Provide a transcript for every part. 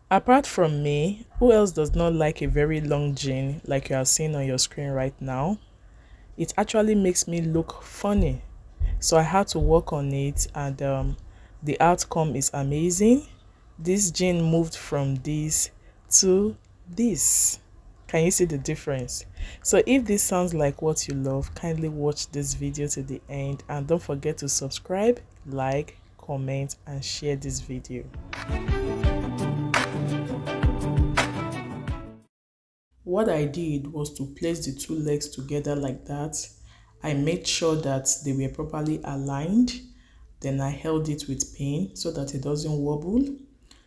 Apart from me, who else does not like a very long jean like you are seeing on your screen right now? It actually makes me look funny. So I had to work on it, and the outcome is amazing. This jean moved from this to this. Can you see the difference? So if this sounds like what you love, kindly watch this video to the end, and don't forget to subscribe, like, comment, and share this video. What I did was to place the two legs together like that. I made sure that they were properly aligned. Then I held it with pin so that it doesn't wobble.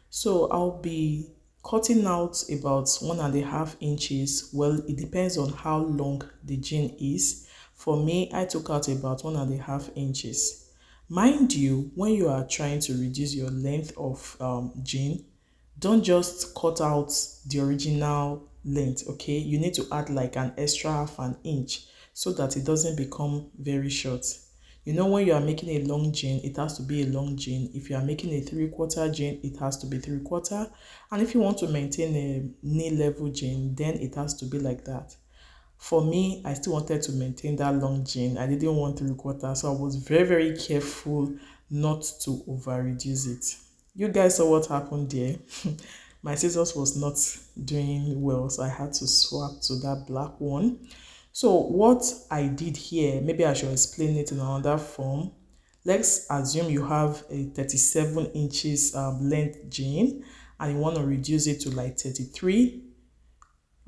So I'll be cutting out about 1.5 inches. Well, it depends on how long the jean is. For me, I took out about 1.5 inches. Mind you, when you are trying to reduce your length of jean, don't just cut out the original length, okay? You need to add like an extra half an inch so that it doesn't become very short. You know, when you are making a long jean, it has to be a long jean. If you are making a 3/4 jean, it has to be 3/4. And if you want to maintain a knee level jean, then it has to be like that. For me, I still wanted to maintain that long jean. I didn't want 3/4, so I was very, very careful not to over reduce it. You guys saw what happened there. My scissors was not doing well, so I had to swap to that black one. So what I did here, maybe I should explain it in another form. Let's assume you have a 37 inches length jean and you want to reduce it to like 33.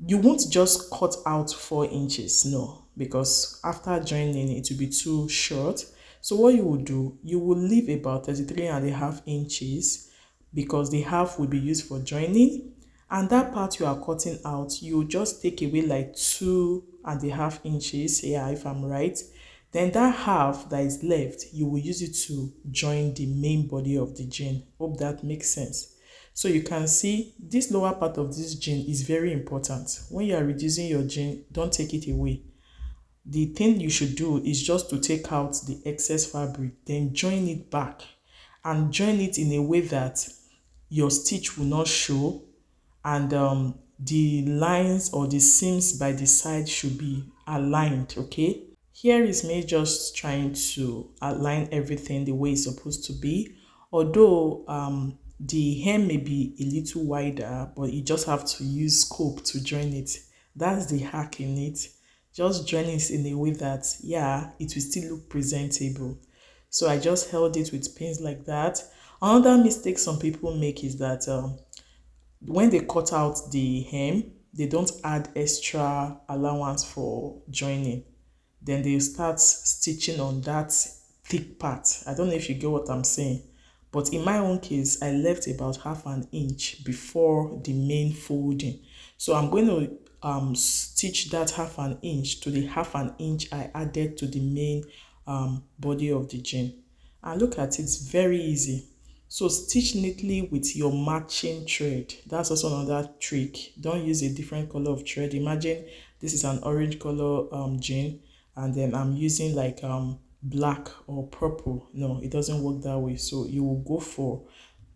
You won't just cut out 4 inches, no, because after joining it will be too short. So what you will do, you will leave about 33.5 inches because the half will be used for joining, and that part you are cutting out, you just take away like 2.5 inches, yeah, if I'm right. Then that half that is left, you will use it to join the main body of the jean. Hope that makes sense. So you can see this lower part of this jean is very important. When you are reducing your jean, don't take it away. The thing you should do is just to take out the excess fabric, then join it back, and join it in a way that your stitch will not show, and the lines or the seams by the side should be aligned, okay? Here is me just trying to align everything the way it's supposed to be. Although the hem may be a little wider, but you just have to use scope to join it. That's the hack in it. Just join it in a way that, yeah, it will still look presentable. So I just held it with pins like that. Another mistake some people make is that when they cut out the hem, they don't add extra allowance for joining. Then they start stitching on that thick part. I don't know if you get what I'm saying. But in my own case, I left about half an inch before the main folding. So I'm going to stitch that half an inch to the half an inch I added to the main body of the jean. And look at it, it's very easy. So stitch neatly with your matching thread. That's also another trick. Don't use a different color of thread. Imagine this is an orange color jean, and then I'm using like black or purple. No, it doesn't work that way. So you will go for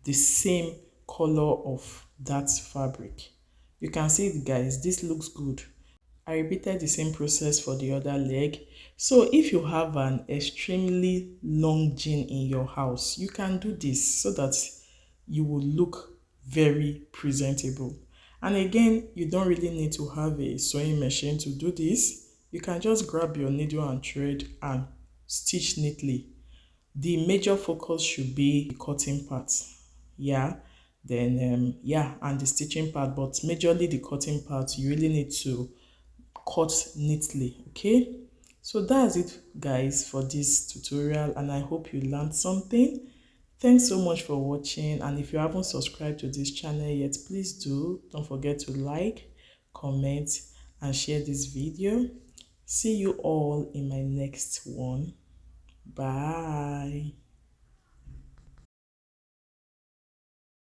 the same color of that fabric. You can see it, guys, this looks good. I repeated the same process for the other leg. So if you have an extremely long jean in your house, you can do this so that you will look very presentable. And again, you don't really need to have a sewing machine to do this. You can just grab your needle and thread and stitch neatly. The major focus should be the cutting part. Yeah, then yeah, and the stitching part, but majorly the cutting part, you really need to cut neatly, okay? So that's it, guys, for this tutorial, and I hope you learned something. Thanks so much for watching, and if you haven't subscribed to this channel yet, please do. Don't forget to like, comment, and share this video. See you all in my next one. Bye.